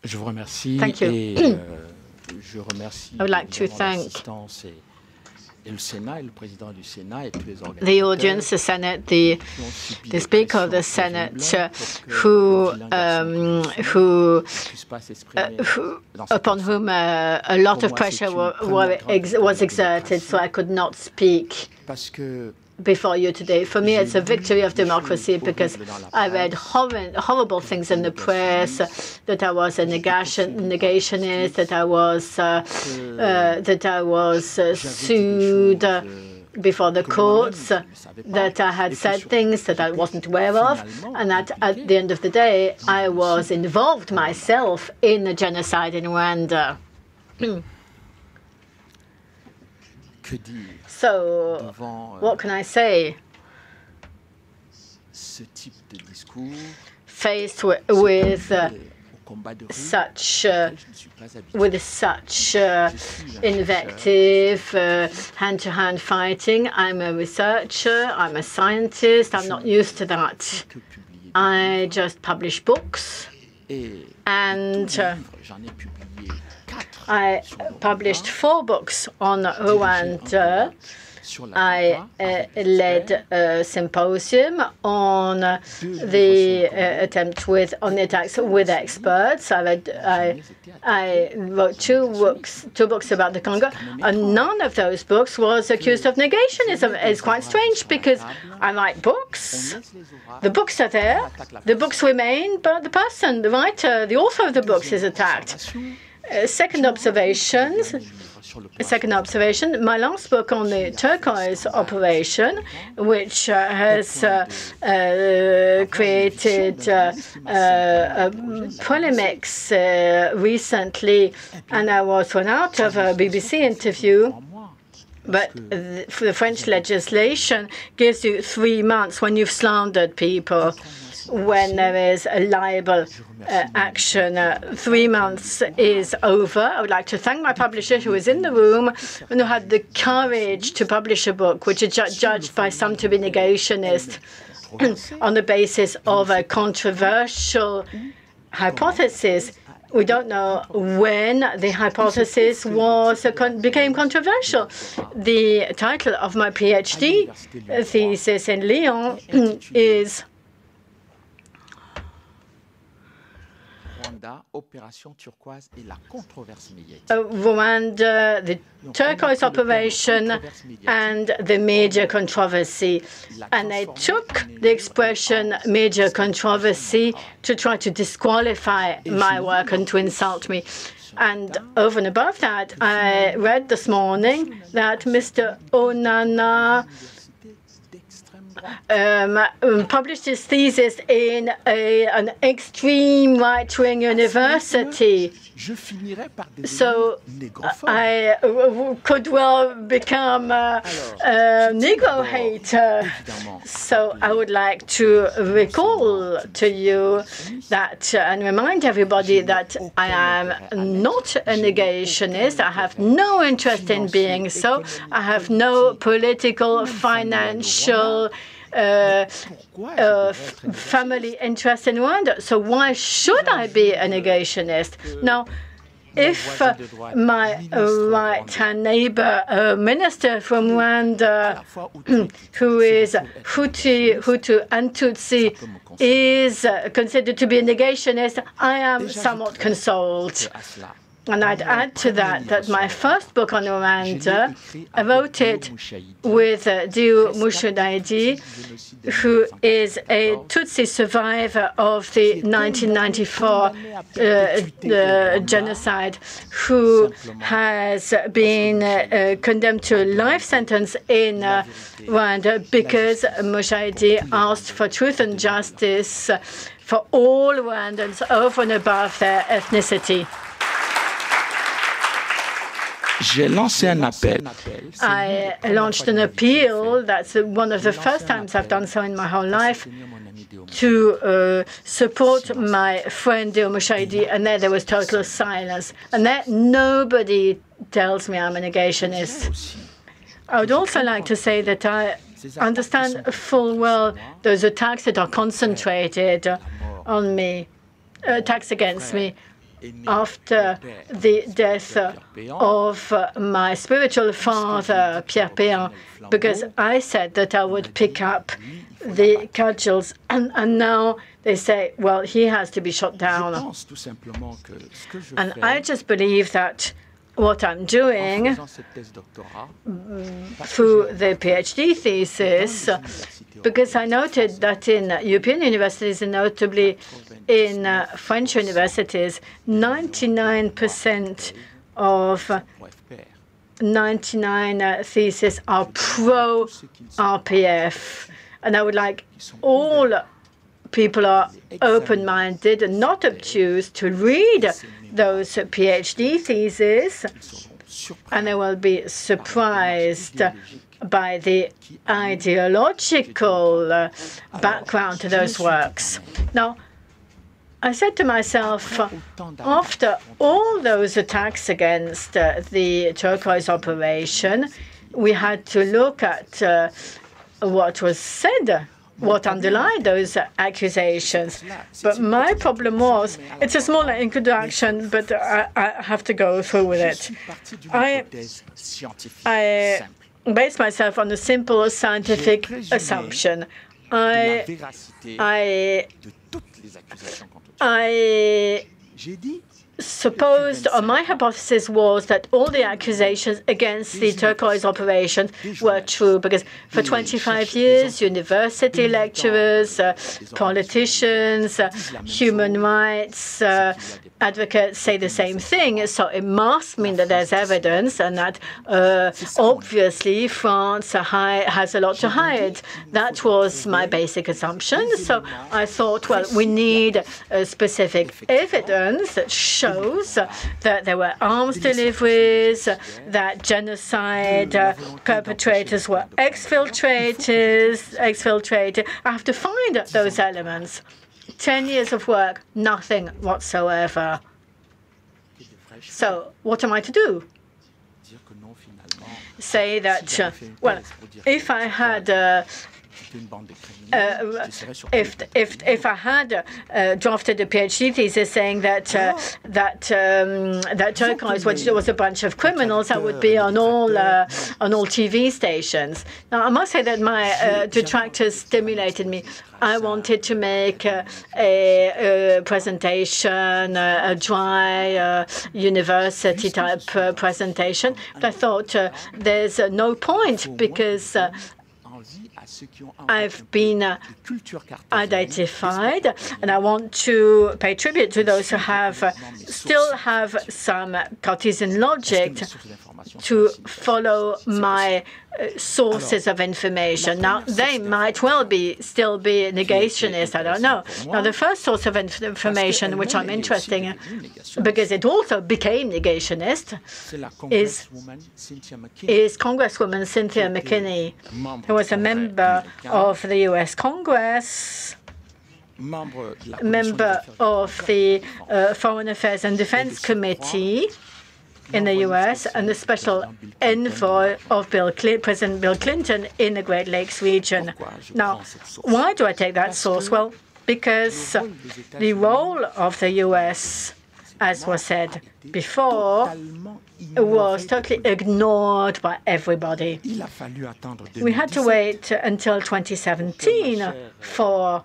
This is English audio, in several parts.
Thank you. I would like to thank the audience, the Senate, the Speaker of the Senate, upon whom a lot of pressure was exerted, so I could not speak before you today. For me, it's a victory of democracy because I read horrible things in the press, that I was a negationist, that I was sued before the courts, that I had said things that I wasn't aware of, and that at the end of the day, I was involved myself in the genocide in Rwanda. So, what can I say? Faced with such invective, hand-to-hand fighting. I'm a researcher, I'm a scientist, I'm not used to that. I just publish books, and I published 4 books on Rwanda. I led a symposium on the attempt on the attacks with experts. I wrote two books about the Congo, and none of those books was accused of negationism. It's quite strange because I write books. The books are there, the books remain, but the person, the writer, the author of the books is attacked. Second observation, my last book on the turquoise operation, which has created polemics recently, and I was thrown out of a BBC interview. But the French legislation gives you 3 months when you've slandered people. When there is a libel action, 3 months is over. I would like to thank my publisher who was in the room and who had the courage to publish a book which is judged by some to be negationist on the basis of a controversial hypothesis. We don't know when the hypothesis became controversial. The title of my PhD thesis in Lyon is Rwanda, the turquoise operation, and the major controversy. And I took the expression major controversy to try to disqualify my work and to insult me. And over and above that, I read this morning that Mr. Onana published his thesis in an extreme right-wing university. So I could well become a Negro hater. So I would like to recall to you that and remind everybody that I am not a negationist. I have no interest in being so. I have no political, financial, family interest in Rwanda. So why should I be a negationist? Now, if my right-hand neighbor, a minister from Rwanda, who is Hutu and Tutsi, is considered to be a negationist, I am somewhat consoled. And I'd add to that my first book on Rwanda, I wrote it with Diu Mushudaidi, who is a Tutsi survivor of the 1994 genocide, who has been condemned to a life sentence in Rwanda because Mushaidi asked for truth and justice for all Rwandans over and above their ethnicity. I launched an appeal. That's one of the first times I've done so in my whole life, to support my friend Deo Mushaidi, and there was total silence. And there nobody tells me I'm a negationist. I would also like to say that I understand full well those attacks that are concentrated on me, attacks against me. after the death of my spiritual father, Pierre Péan, because I said that I would pick up the cudgels, and now they say, well, he has to be shot down. And I just believe that what I'm doing through the PhD thesis, because I noted that in European universities, and notably in French universities, 99% of 99 theses are pro-RPF. And I would like all people are open-minded and not obtuse to read those PhD theses, and they will be surprised by the ideological background to those works. Now, I said to myself, after all those attacks against the turquoise operation, we had to look at what was said, what underlined those accusations. But my problem was, it's a smaller introduction, but I have to go through with it. I base myself on a simple scientific assumption. I supposed, or my hypothesis was, that all the accusations against the turquoise operation were true, because for 25 years, university lecturers, politicians, human rights advocates say the same thing. So it must mean that there's evidence, and that obviously France has a lot to hide. That was my basic assumption. So I thought, well, we need specific evidence that shows that there were arms deliveries, that genocide perpetrators were exfiltrated. I have to find those elements. 10 years of work, nothing whatsoever. So what am I to do? Say that, well, if I had if I had drafted a PhD thesis saying that that turquoise was a bunch of criminals, I would be on all TV stations. Now I must say that my detractors stimulated me. I wanted to make a presentation, a dry university type presentation, but I thought there's no point, because I've been identified, and I want to pay tribute to those who still have some Cartesian logic to follow my sources of information. Now, they might well still be negationists, I don't know. Now, the first source of information which I'm interested in, because it also became negationist, is Congresswoman Cynthia McKinney, who was a member of the U.S. Congress, member of the Foreign Affairs and Defense Committee in the U.S., and the special envoy of President Bill Clinton in the Great Lakes region. Now, why do I take that source? Well, because the role of the U.S., as was said before, was totally ignored by everybody. We had to wait until 2017 for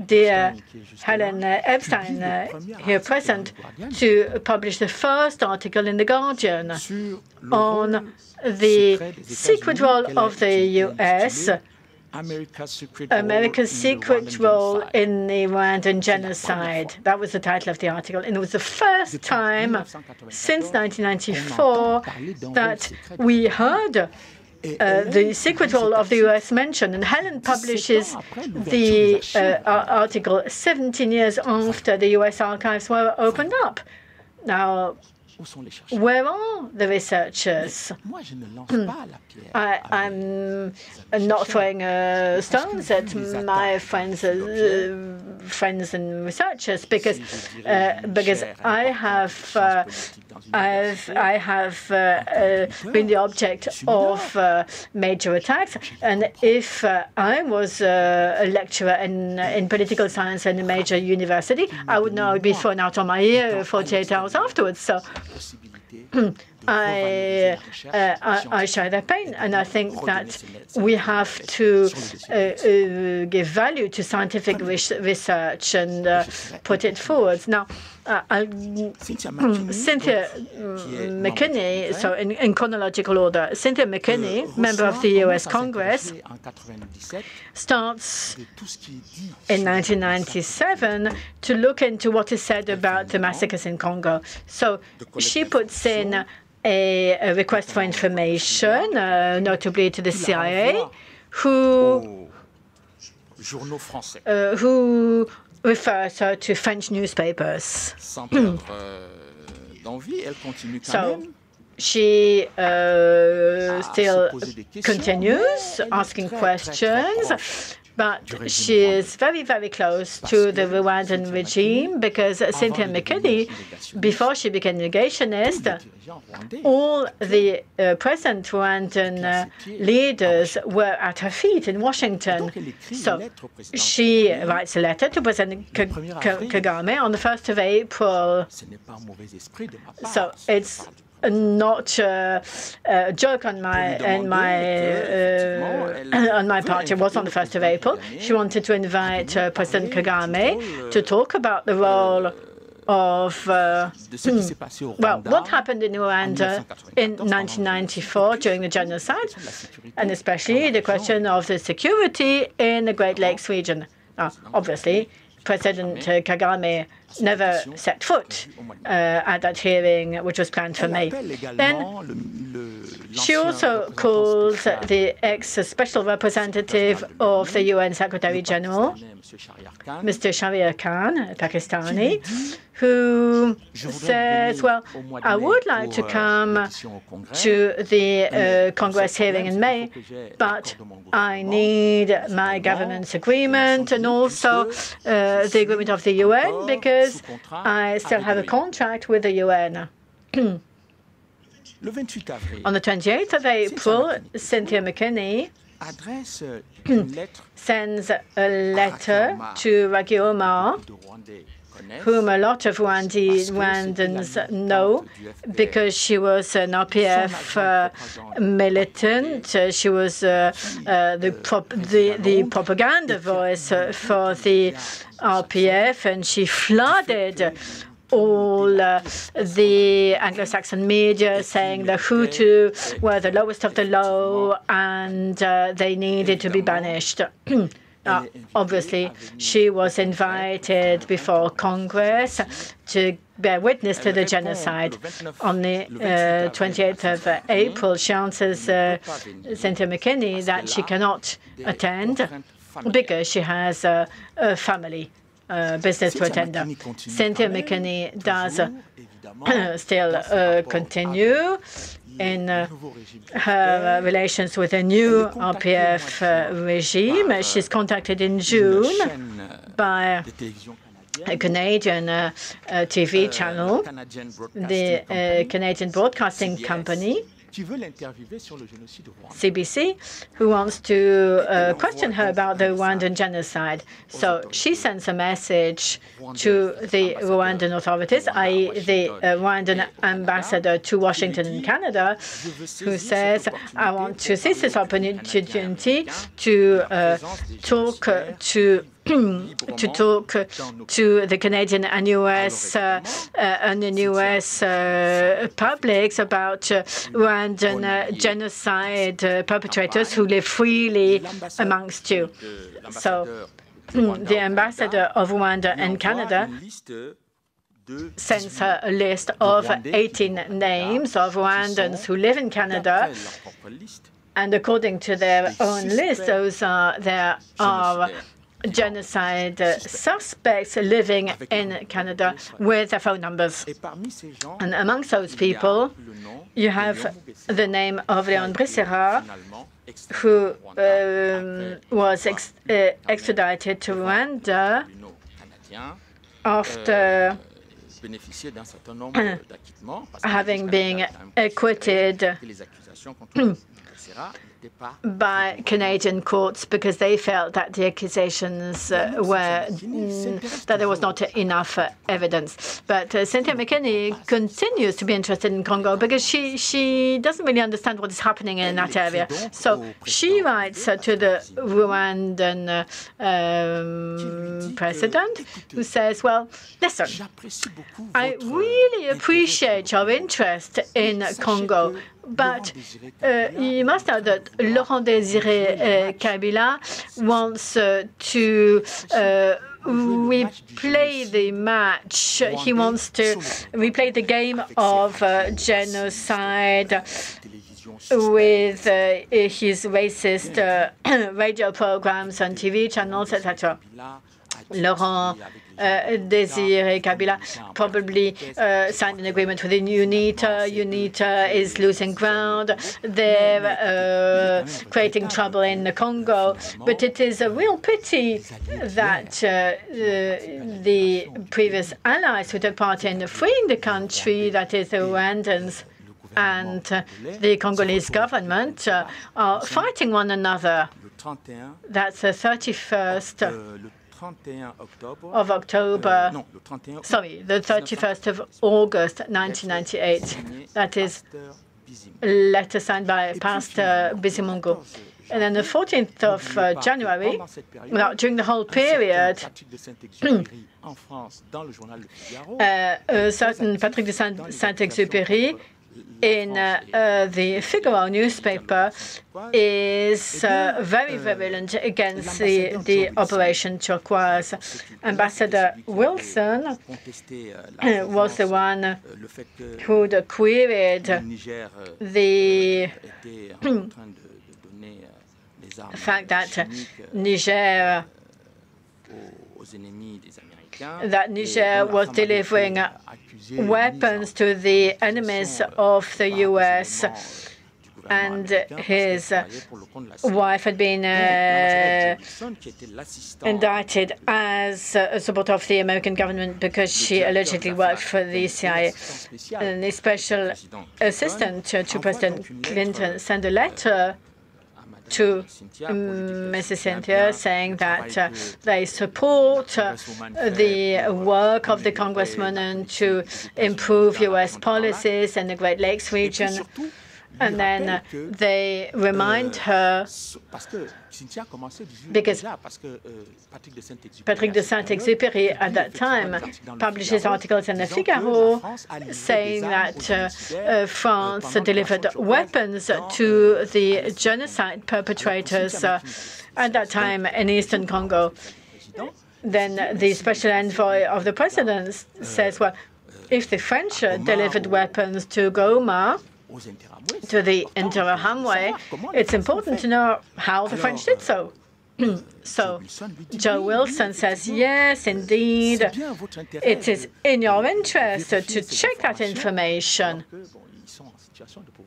dear Helen Epstein, here present, to publish the first article in The Guardian on the secret role of the U.S., America's secret role in the Rwandan genocide. That was the title of the article. And it was the first time since 1994 that we heard the secret role of the U.S. mentioned. And Helen publishes the article 17 years after the U.S. archives were opened up. Now, Where are the researchers? I'm not throwing stones at my friends and researchers because I have been the object of major attacks, and if I was a lecturer in political science in a major university, I would know I'd be thrown out on my ear 48 hours afterwards. So I share that pain, and I think that we have to give value to scientific research and put it forward. Now, Cynthia McKinney, so in chronological order, Cynthia McKinney, member of the U.S. Congress, starts in 1997 to look into what is said about the massacres in Congo. So she puts in a request for information, notably to the CIA, who refers her to French newspapers. So she still continues asking questions, but she is very, very close to the Rwandan regime because Cynthia McKinney, before she became negationist, all the present Rwandan leaders were at her feet in Washington. So she writes a letter to President Kagame on the 1st of April. So it's not a joke on my part. It was on the 1st of April. She wanted to invite President Kagame to talk about the role of what happened in Rwanda in 1994 during the genocide, and especially the question of the security in the Great Lakes region. Obviously, President Kagame never set foot at that hearing, which was planned for May. Then she also calls the ex-special representative of the UN Secretary-General, Mr. Shahriar Khan, a Pakistani, who says, well, I would like to come to the Congress hearing in May, but I need my government's agreement and also the agreement of the UN because I still have a contract with the UN. On the 28th of April, Cynthia McKinney sends a letter to Ragi Omar, whom a lot of Rwandans know because she was an RPF militant. She was the propaganda voice for the RPF, and she flooded all the Anglo-Saxon media saying the Hutu were the lowest of the low and they needed to be banished. Obviously, she was invited before Congress to bear witness to the genocide. On the 28th of April, she answers Cynthia McKinney that she cannot attend because she has a family business to attend. Cynthia McKinney does still continue in her relations with a new RPF regime. She's contacted in June by a Canadian TV channel, the Canadian Broadcasting Company, CBC, who wants to question her about the Rwandan genocide. So she sends a message to the Rwandan authorities, i.e. the Rwandan ambassador to Washington and Canada, who says, I want to seize this opportunity to talk to the Canadian and US publics about Rwandan genocide perpetrators who live freely amongst you. So the ambassador of Rwanda and Canada sends her a list of 18 names of Rwandans who live in Canada. And according to their own list, there are genocide suspects living in Canada with their phone numbers. And amongst those people, you have the name of Léon Brissera, who was extradited to Rwanda after having been acquitted by Canadian courts because they felt that the accusations were that there was not enough evidence. But Cynthia McKinney continues to be interested in Congo because she doesn't really understand what is happening in that area. So she writes to the Rwandan president, who says, well, listen, I really appreciate your interest in Congo, but you must know that Laurent Désiré Kabila wants to replay the match. He wants to replay the game of genocide with his racist radio programs on TV channels, etc. Laurent Désiré Kabila probably signed an agreement with the UNITA. UNITA is losing ground. They're creating trouble in the Congo. But it is a real pity that the previous allies who took part in freeing the country, that is the Rwandans and the Congolese government, are fighting one another. That's the 31st of October, sorry, the 31st of August 1998. That is a letter signed by Pastor Bizimungu. And then the 14th of January, well, during the whole period, a certain Patrick de Saint-Exupéry in the Figaro newspaper is very virulent against the Operation Turquoise. Ambassador Wilson was the one who queried the fact that Niger was delivering weapons to the enemies of the U.S., and his wife had been indicted as a supporter of the American government because she allegedly worked for the CIA. And the special assistant to President Clinton sent a letter to Mrs. Cynthia saying that they support the work of the congressman and to improve U.S. policies in the Great Lakes region. And then they remind her, because Patrick de Saint-Exupéry at that time publishes articles in the Figaro saying that France delivered weapons to the genocide perpetrators at that time in eastern Congo. Then the special envoy of the president says, well, if the French delivered weapons to Goma, to the Interahamwe, it's important to know how the French did so. So Joe Wilson says, yes, indeed, it is in your interest to check that information,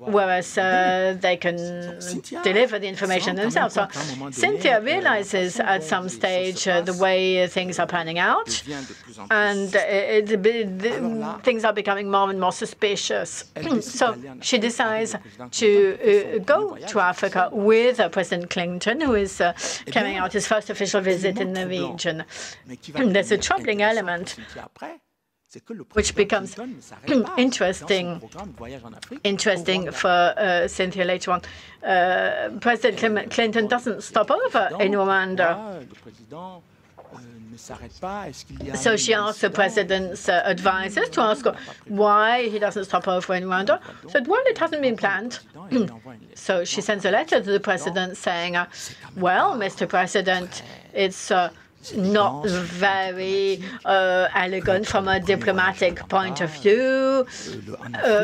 whereas they can deliver the information themselves. So Cynthia realizes at some stage the way things are panning out, and things are becoming more and more suspicious. So she decides to go to Africa with President Clinton, who is carrying out his first official visit in the region. There's a troubling element which becomes interesting for Cynthia later on. President Clinton doesn't stop over in Rwanda. So she asked the president's advisors to ask why he doesn't stop over in Rwanda. Said, well, it hasn't been planned. So she sends a letter to the president saying, well, Mr. President, it's not very elegant from a diplomatic point of view.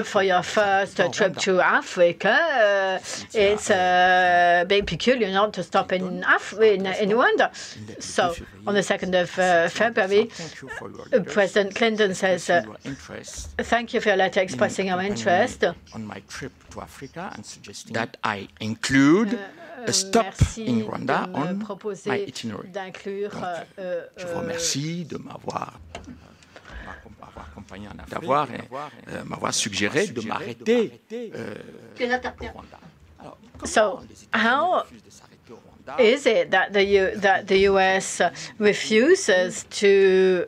For your first trip to Africa, it's a bit peculiar not to stop in Rwanda. So on the 2nd of February, President Clinton says, thank you for your letter expressing our interest. On my trip to Africa and suggesting that I include a stop in Rwanda on my itinerary. Donc, je vous remercie de m'avoir accompagné en Afrique, m'avoir suggéré de m'arrêter au Rwanda. So how is it that the U.S. refuses to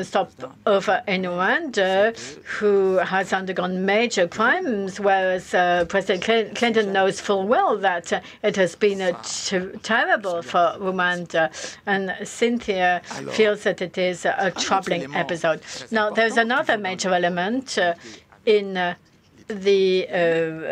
stop over in Rwanda, who has undergone major crimes, whereas President Clinton knows full well that it has been terrible for Rwanda, and Cynthia feels that it is a troubling episode. Now, there's another major element in the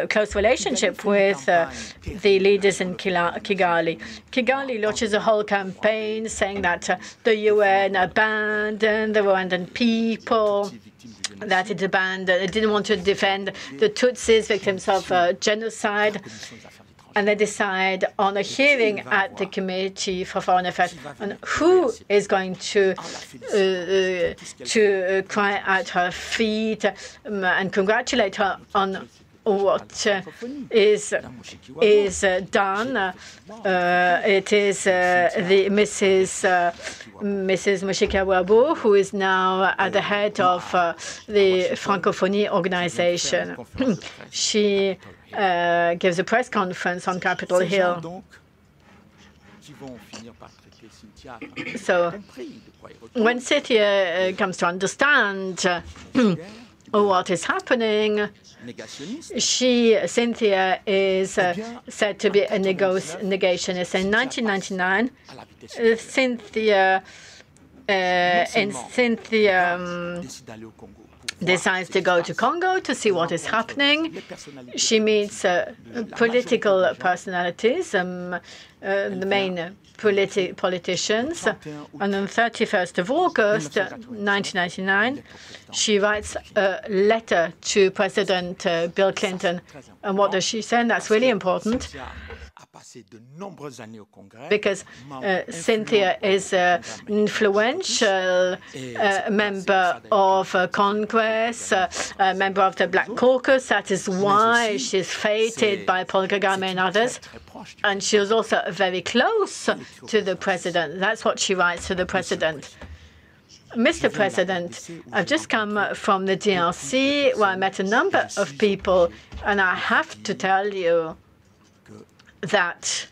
close relationship with the leaders in Kigali. Kigali launches a whole campaign saying that the UN abandoned the Rwandan people, that it didn't want to defend the Tutsis, victims of genocide. And they decide on a hearing at the Committee for Foreign Affairs on who is going to cry at her feet and congratulate her on what is done. It is the Mrs. Mushika who is now at the head of the Francophonie organization. She gives a press conference on Capitol Hill. So when Cynthia comes to understand what is happening, Cynthia is said to be a negationist. In 1999, Cynthia decides to go to Congo to see what is happening. She meets political personalities, the main politicians. And on 31st of August, 1999, she writes a letter to President Bill Clinton. And what does she say? And that's really important, because Cynthia is an influential member of Congress, a member of the Black Caucus. That is why she's feted by Paul Kagame and others. And she was also very close to the president. That's what she writes to the president. Mr. President, I've just come from the DRC, where I met a number of people, and I have to tell you that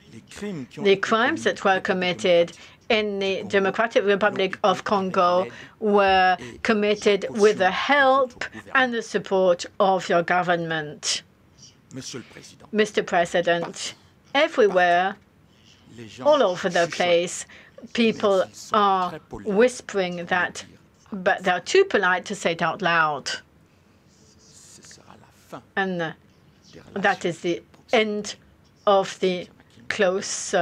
the crimes that were committed in the Democratic Republic of Congo were committed with the help and the support of your government. Mr. President, everywhere, all over the place, people are whispering that, but they're too polite to say it out loud. And that is the end of the close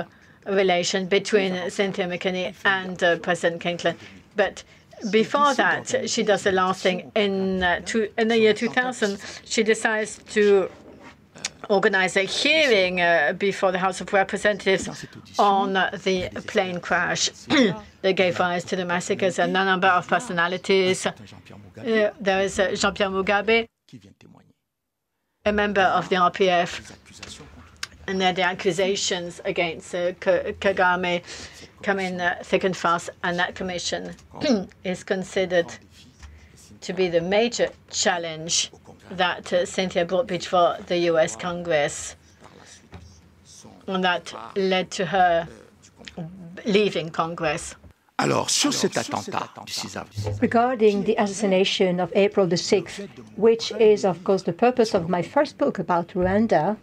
relation between Cynthia McKinney and President Clinton. But before that, she does the last thing. In the year 2000, she decides to organize a hearing before the House of Representatives on the plane crash that gave rise to the massacres, and a number of personalities. There is Jean-Pierre Mugabe, a member of the RPF, and the accusations against Kagame come in thick and fast, and that commission is considered to be the major challenge that Cynthia brought before the U.S. Congress, and that led to her leaving Congress. Regarding the assassination of April the 6th, which is, of course, the purpose of my first book about Rwanda,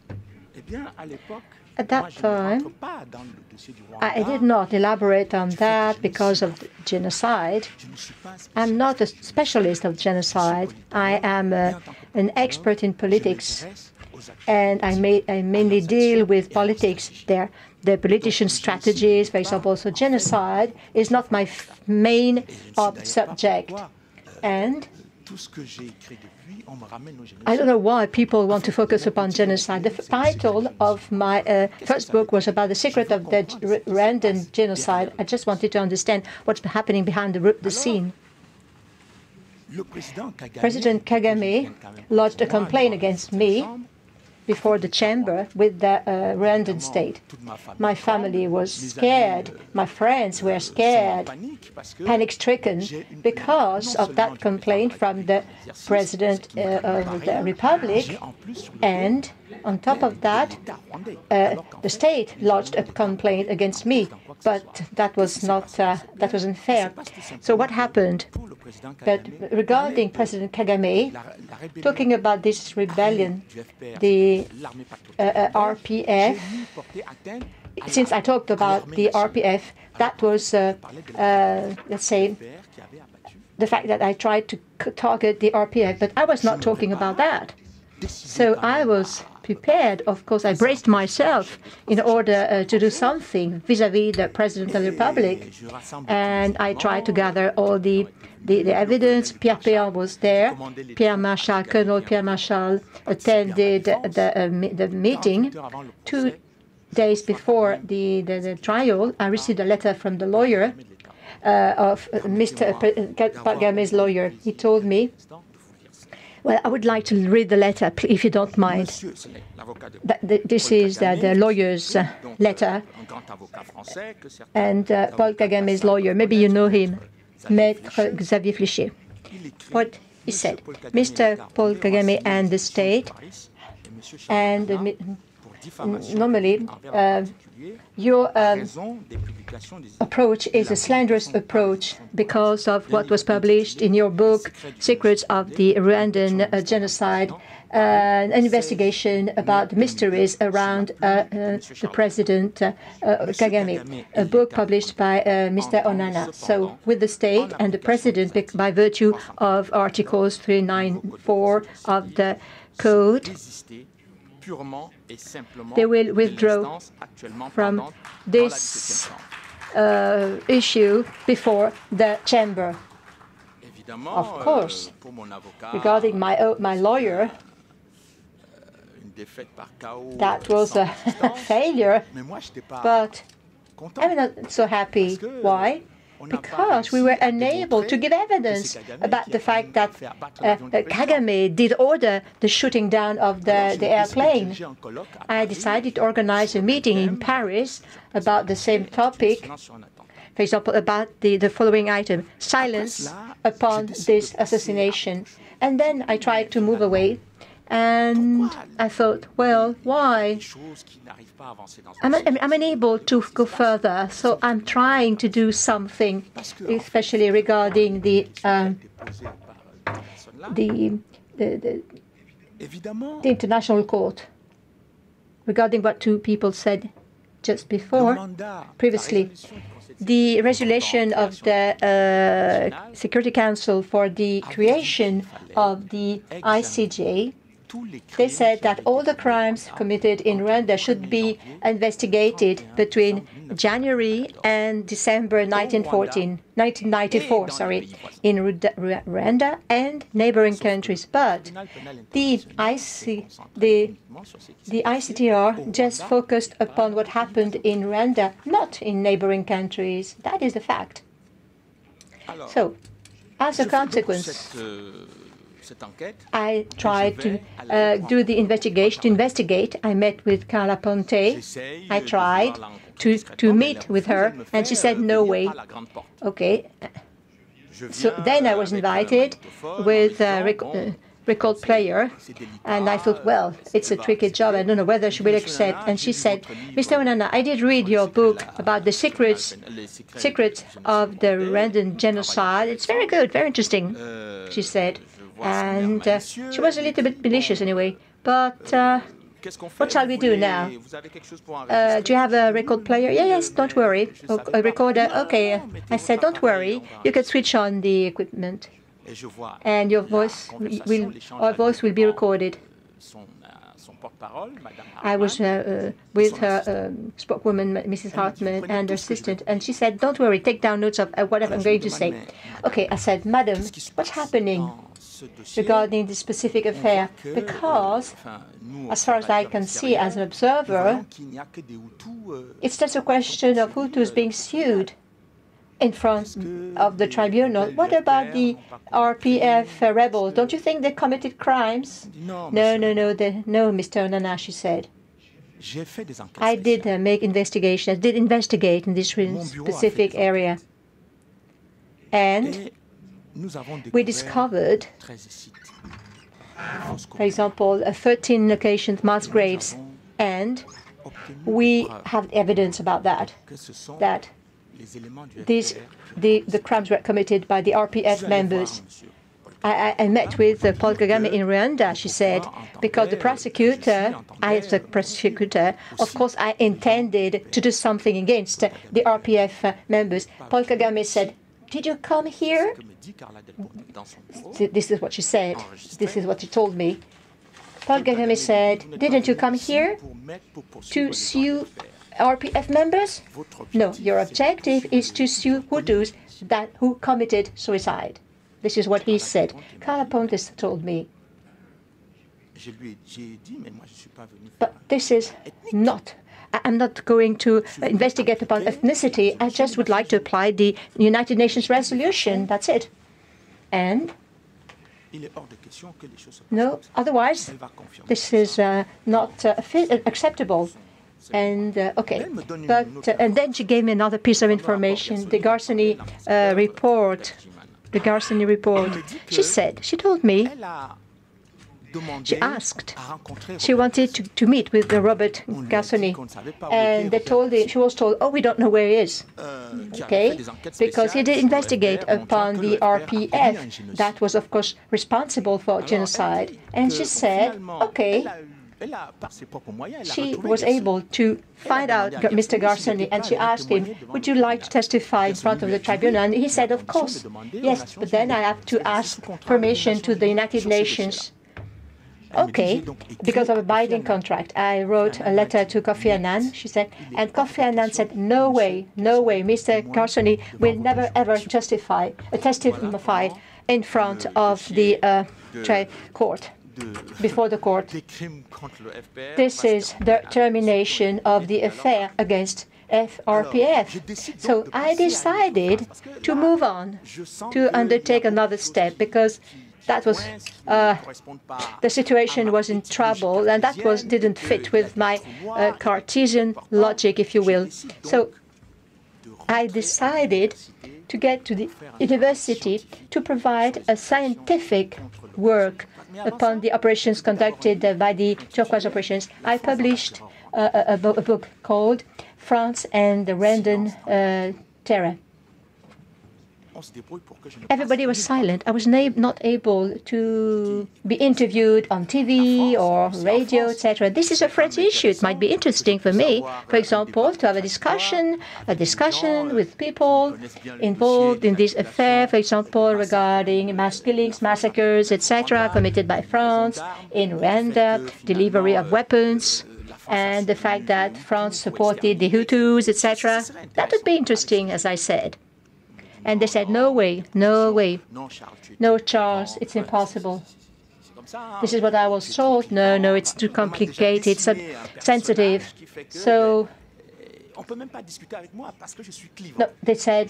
at that time, I did not elaborate on that because of genocide. I'm not a specialist of genocide. I am an expert in politics, and I mainly deal with politics there. the politician strategies, for example, so genocide is not my main subject. And I don't know why people want to focus upon genocide. The title of my first book was about the secret of the Rwandan genocide. I just wanted to understand what's happening behind the scene. President Kagame lodged a complaint against me before the chamber with the Rwandan state. My family was scared, my friends were scared, panic-stricken because of that complaint from the President of the Republic, and on top of that, the state lodged a complaint against me, but that was not, that wasn't fair. So what happened? That regarding President Kagame, talking about this rebellion, the RPF, since I talked about the RPF, that was, let's say, the fact that I tried to target the RPF, but I was not talking about that. So I was prepared, of course, I braced myself in order to do something vis-à-vis the President of the Republic, and I tried to gather all the evidence. Pierre Péan was there. Pierre Marchal, Colonel Pierre Marchal attended the meeting. 2 days before the trial, I received a letter from the lawyer of Mr. Kagame's lawyer. He told me, well, I would like to read the letter, if you don't mind. This is the lawyer's letter. And Paul Kagame's lawyer, maybe you know him, Maître Xavier Fléchier. What he said, Mr. Paul Kagame and the state, and normally your approach is a slanderous approach because of what was published in your book, Secrets of the Rwandan Genocide, an investigation about the mysteries around the President Kagame, a book published by Mr. Onana. So with the state and the President, by virtue of Articles 394 of the Code, they will withdraw from this issue before the chamber. Of course, regarding my lawyer, that was a failure, but I'm not so happy. Why? Because we were unable to give evidence about the fact that Kagame did order the shooting down of the airplane. I decided to organize a meeting in Paris about the same topic, for example, about the following item, silence upon this assassination. And then I tried to move away, and I thought, well, why? I'm unable to go further, so I'm trying to do something, especially regarding the International Court, regarding what two people said just before, previously. The resolution of the Security Council for the creation of the ICJ, they said that all the crimes committed in Rwanda should be investigated between January and December 1994, in Rwanda and neighboring countries. But the ICTR just focused upon what happened in Rwanda, not in neighboring countries. That is the fact. So, as a consequence, I tried to do the investigation, to investigate. I met with Carla Ponte. I tried to meet with her, and she said, no way. Okay. So then I was invited with a record player, and I thought, well, it's a tricky job. I don't know whether she will accept. And she said, Mr. Onana, I did read your book about the secrets of the Rwandan genocide. It's very good, very interesting, she said. And she was a little bit malicious anyway. But what shall we do now? Do you have a record player? Yes, don't worry. A recorder? Okay. I said, don't worry. You can switch on the equipment. And our voice will be recorded. I was with her spokeswoman, Mrs. Hartman, and her assistant, and she said, "Don't worry, take down notes of whatever I'm going to say." Okay, I said, "Madam, what's happening regarding this specific affair? Because, as far as I can see as an observer, it's just a question of Hutus being sued in front of the tribunal. What about the RPF rebels? Don't you think they committed crimes?" No, Mr. Onana, she said. I did make investigations, did investigate in this specific area. And we discovered, for example, 13 locations, mass graves, and we have evidence about that, that the crimes were committed by the RPF members. I met with Paul Kagame in Rwanda, she said, because the prosecutor, I as the prosecutor, of course I intended to do something against the RPF members. Paul Kagame said, "Did you come here?" This is what she said. This is what she told me. Paul Kagame said, "Didn't you come here to sue RPF members?" No, your objective is to sue Hutus who committed suicide. This is what he said. Carla Pontes told me. But this is not, I'm not going to investigate upon ethnicity. I just would like to apply the United Nations resolution. That's it. And no, otherwise, this is not acceptable. And okay, but and then she gave me another piece of information, the Garcenis report. The Garcenis report. She said, she told me, she asked, she wanted to meet with Robert Garcenis, and they told her, she was told, "Oh, we don't know where he is." Okay, because he did investigate upon the RPF that was, of course, responsible for genocide. And she said, okay, she was able to find out Mr. Garcenis, and she asked him, "Would you like to testify in front of the tribunal?" And he said, "Of course, yes, but then I have to ask permission to the United Nations." Okay, because of a binding contract. I wrote a letter to Kofi Annan, she said, and Kofi Annan said, "No way, no way, Mr. Garcenis will never ever testify in front of the court. Before the court. This is the termination of the affair against RPF. So I decided to move on, to undertake another step, because that was the situation was in trouble, and that didn't fit with my Cartesian logic, if you will. So I decided to get to the university to provide a scientific work upon the operations conducted by the Turquoise operations. I published a book called France and the Random Terror. Everybody was silent. I was not able to be interviewed on TV or radio, etc. This is a French issue. It might be interesting for me, for example, to have a discussion with people involved in this affair, for example, regarding mass killings, massacres, etc., committed by France in Rwanda, delivery of weapons, and the fact that France supported the Hutus, etc. That would be interesting, as I said. And they said, "No way, no way, no, Charles, it's impossible." This is what I was told. No, it's too complicated, sensitive. So, no, they said,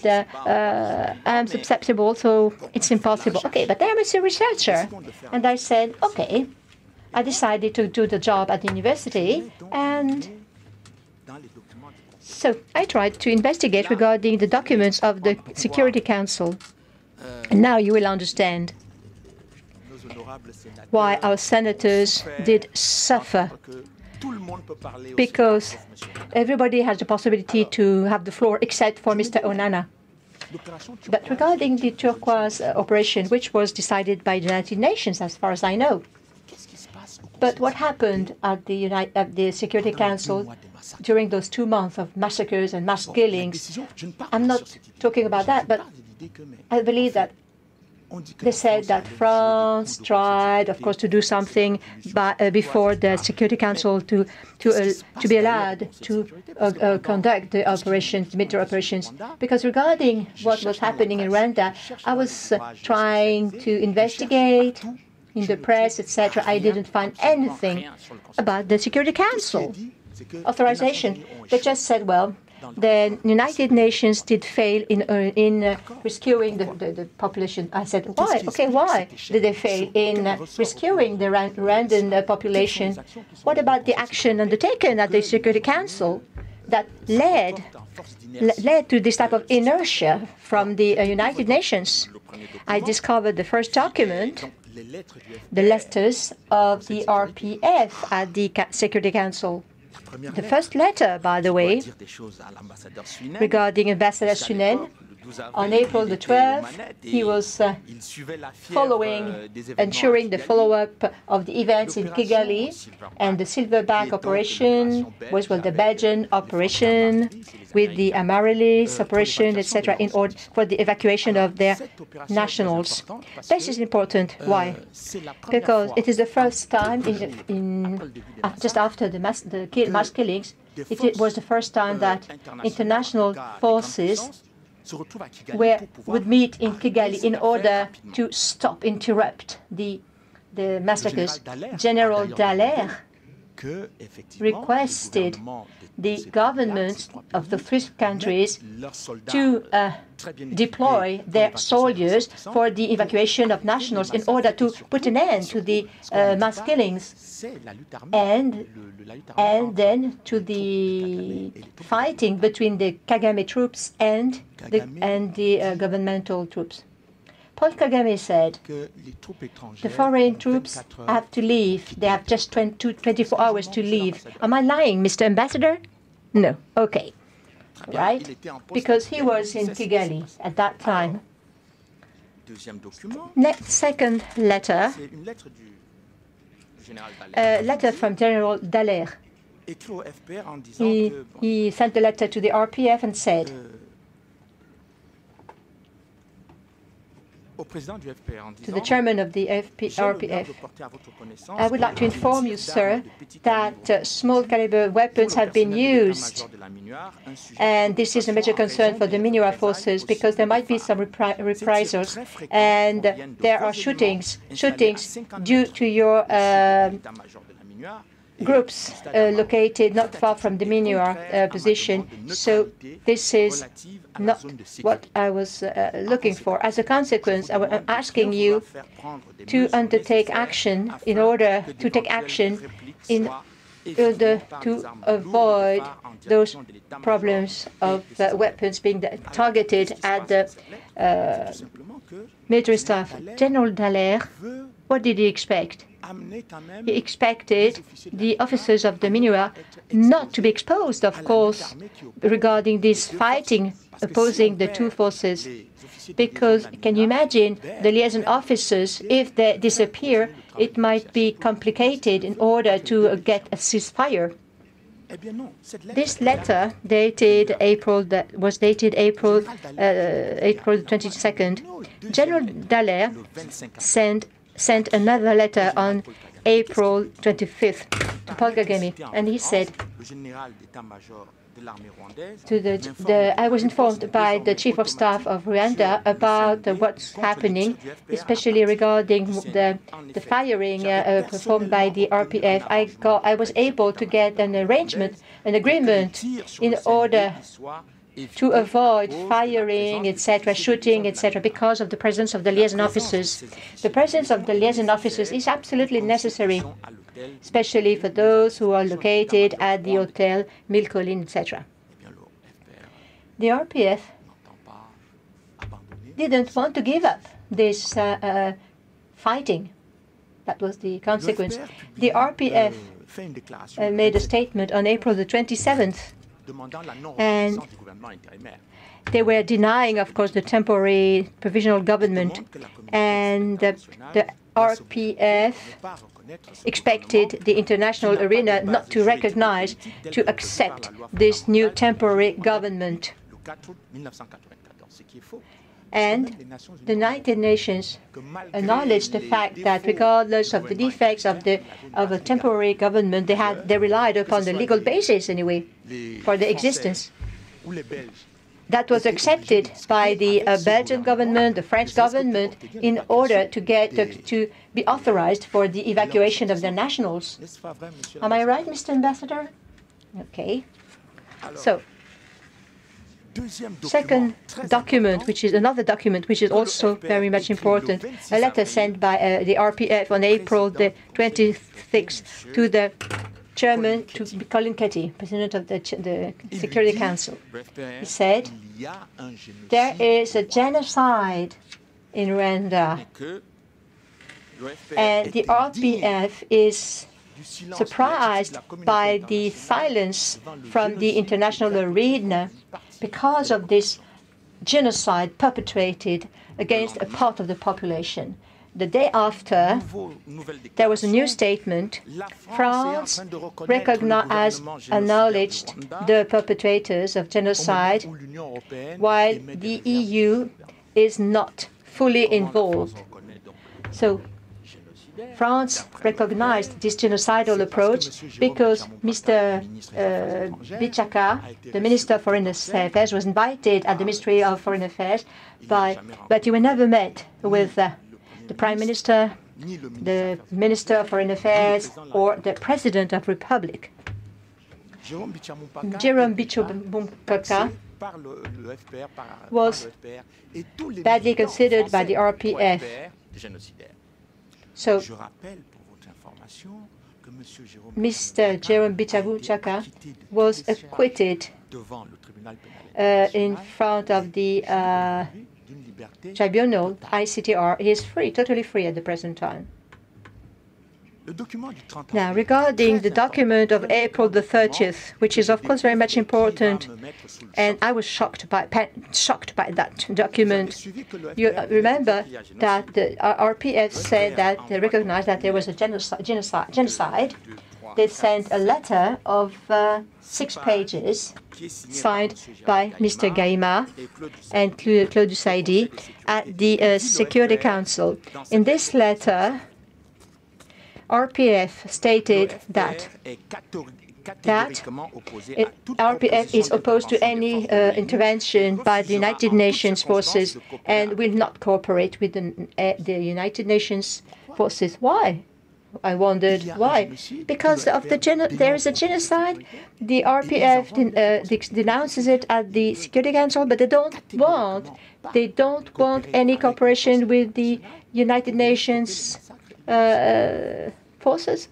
"I'm susceptible, so it's impossible." Okay, but I'm a researcher. And I said, okay. I decided to do the job at the university, and so I tried to investigate regarding the documents of the Security Council. And now you will understand why our senators did suffer, because everybody has the possibility to have the floor except for Mr. Onana. But regarding the Turquoise operation, which was decided by the United Nations, as far as I know, but what happened at the Security Council during those 2 months of massacres and mass killings, I'm not talking about that, but I believe that They said that France tried, of course, to do something before the Security Council to be allowed to conduct the operations, military operations. Because regarding what was happening in Rwanda, I was trying to investigate in the press, etc. I didn't find anything about the Security Council authorization. They just said, well, the United Nations did fail in rescuing the population. I said, why? Okay, why did they fail in rescuing the Rwandan population? What about the action undertaken at the Security Council that led to this type of inertia from the United Nations? I discovered the first document, the letters of the RPF at the Security Council. The first letter, by the way, regarding Ambassador Sunen, on April the 12th, he was ensuring the follow-up of the events in Kigali, and the Silverback operation was the Belgian operation with the Amaryllis operation, etc., in order for the evacuation of their nationals. This is important. Why? Because it is the first time just after the mass killings, it was the first time that international forces would meet in Kigali in order to interrupt the massacres. General Dallaire requested the governments of the three countries to deploy their soldiers for the evacuation of nationals in order to put an end to the mass killings and then to the fighting between the Kagame troops and the governmental troops. Paul Kagame said the foreign troops have to leave. They have just 24 hours to leave. Am I lying, Mr. Ambassador? No. Okay. Right? Because he was in Kigali at that time. Next, second letter, a letter from General Dallaire. He sent a letter to the RPF and said, to the chairman of the RPF, I would like to inform you, sir, that small caliber weapons have been used, and this is a major concern for the MINUSMA forces because there might be some reprisals, and there are shootings due to your groups located not far from the MINUSMA position. So this is not what I was looking for. As a consequence, I'm asking you to undertake action in order to take action in order to avoid those problems of weapons being targeted at the military staff. General Dallaire, what did he expect? He expected the officers of the MINUSMA not to be exposed, of course, regarding this fighting opposing the two forces. Because, can you imagine, the liaison officers, if they disappear, it might be complicated in order to get a ceasefire. This letter, was dated April 22nd. General Dallaire sent another letter on April 25th to Paul Kagame, and he said, I was informed by the Chief of Staff of Rwanda about what's happening, especially regarding the firing performed by the RPF. I was able to get an agreement in order to avoid firing, etc., shooting, etc., because of the presence of the liaison officers. The presence of the liaison officers is absolutely necessary, especially for those who are located at the hotel, Mille Collines, etc. The RPF didn't want to give up this fighting. That was the consequence. The RPF made a statement on April the 27th, and they were denying, of course, the temporary provisional government, and the RPF expected the international arena not to recognize, to accept this new temporary government. And the United Nations acknowledged the fact that regardless of the defects of a temporary government, they relied upon the legal basis anyway for their existence. That was accepted by the Belgian government, the French government, in order to be authorized for the evacuation of their nationals. Am I right, Mr. Ambassador? Okay. So, second document, which is another document which is also very much important, a letter sent by the RPF on April the 26th to the Chairman, to Colin Ketty, President of the Security Council. He said, there is a genocide in Rwanda, and the RPF is surprised by the silence from the international arena because of this genocide perpetrated against a part of the population. The day after, there was a new statement. France acknowledged the perpetrators of genocide, while the EU is not fully involved. So, France recognized this genocidal approach because Mr. Bichaka, the Minister of Foreign Affairs, was invited at the Ministry of Foreign Affairs, but he was never met with the Prime Minister, the Minister of Foreign Affairs, or the President of the Republic. Jerome Bichaka was badly considered by the RPF. So, Mr. Jerome Bichaka was acquitted in front of the tribunal, ICTR. He is free, totally free at the present time. Now, regarding the document of April the 30th, which is of course very much important, and I was shocked by that document. You remember that the RPF said that they recognized that there was a genocide. They sent a letter of 6 pages signed by Mr. Gaïma and Claude Saidi at the Security Council. In this letter, RPF stated that RPF is opposed to any intervention by the United Nations forces and will not cooperate with the United Nations forces. Why? I wondered why. Because of there is a genocide. The RPF denounces it at the Security Council, but they don't want any cooperation with the United Nations forces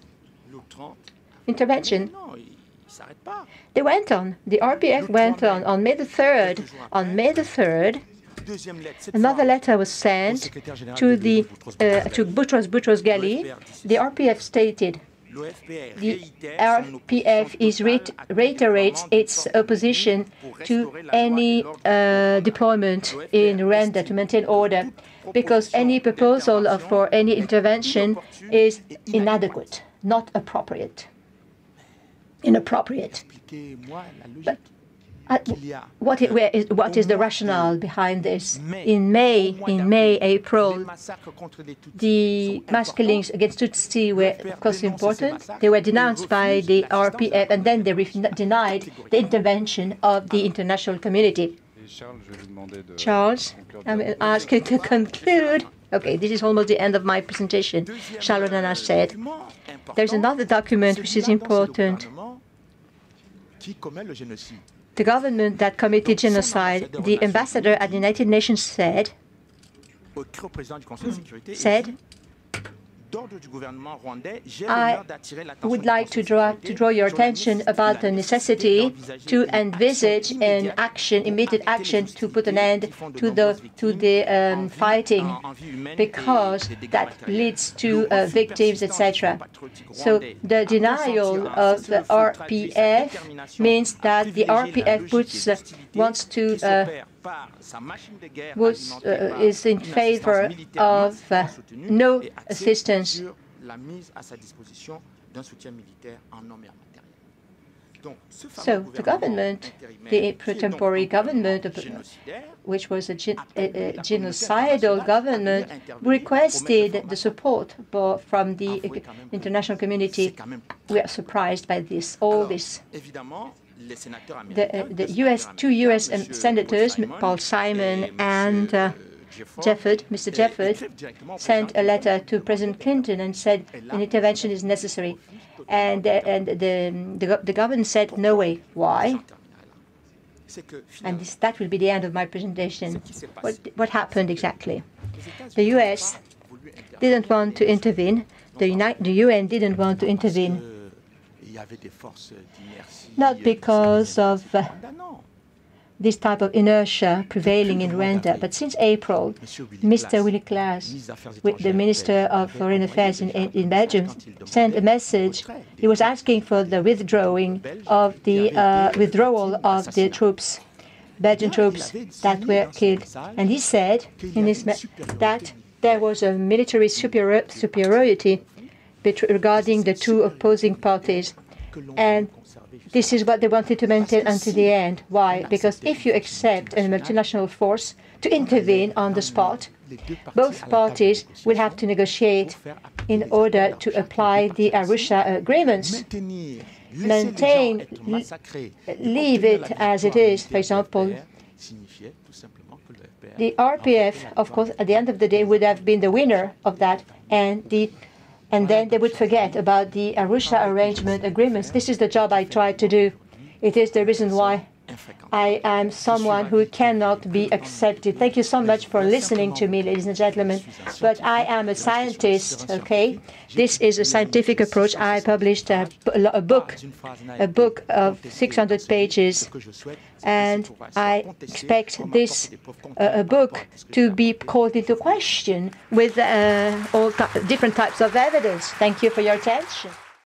intervention. They went on. The RPF went on May the 3rd. On May the 3rd, another letter was sent to Boutros Ghali. The RPF stated the RPF reiterates its opposition to any deployment in Rwanda to maintain order, because any proposal for any intervention is inadequate, not appropriate, inappropriate. But what is the rationale behind this? In May, April, the mass killings against Tutsi were, of course, important. They were denounced by the RPF, and then they denied the intervention of the international community. Charles, I will ask you to conclude. Okay, this is almost the end of my presentation. Charles Onana said, there's another document which is important. The government that committed genocide, the ambassador at the United Nations said, I would like to draw your attention about the necessity to envisage an action, immediate action, to put an end to the fighting, because that leads to victims, etc. So the denial of the RPF means that the RPF is in favor of no assistance. So the government, the pro-temporary government, which was a genocidal government, requested the support from the international community. We are surprised by this, all this. Two U.S. senators, Paul Simon and Mr. Jefford, sent a letter to President Clinton and said an intervention is necessary. And the government said, no way. Why? And that will be the end of my presentation. What happened exactly? The U.S. didn't want to intervene. The UN didn't want to intervene. Not because of this type of inertia prevailing in Rwanda, but since April, Mr. Willy Klaas, the Minister of Foreign Affairs in Belgium, sent a message. He was asking for the withdrawal of the troops, Belgian troops that were killed. And he said in his that there was a military superiority regarding the two opposing parties. And this is what they wanted to maintain until the end. Why? Because if you accept a multinational force to intervene on the spot, both parties will have to negotiate in order to apply the Arusha agreements. Maintain, leave it as it is. For example, the RPF, of course, at the end of the day, would have been the winner of that, and then they would forget about the Arusha arrangement agreements. This is the job I try to do. It is the reason why I am someone who cannot be accepted. Thank you so much for listening to me, ladies and gentlemen. But I am a scientist, okay? This is a scientific approach. I published a book of 600 pages. And I expect this book to be called into question with all different types of evidence. Thank you for your attention.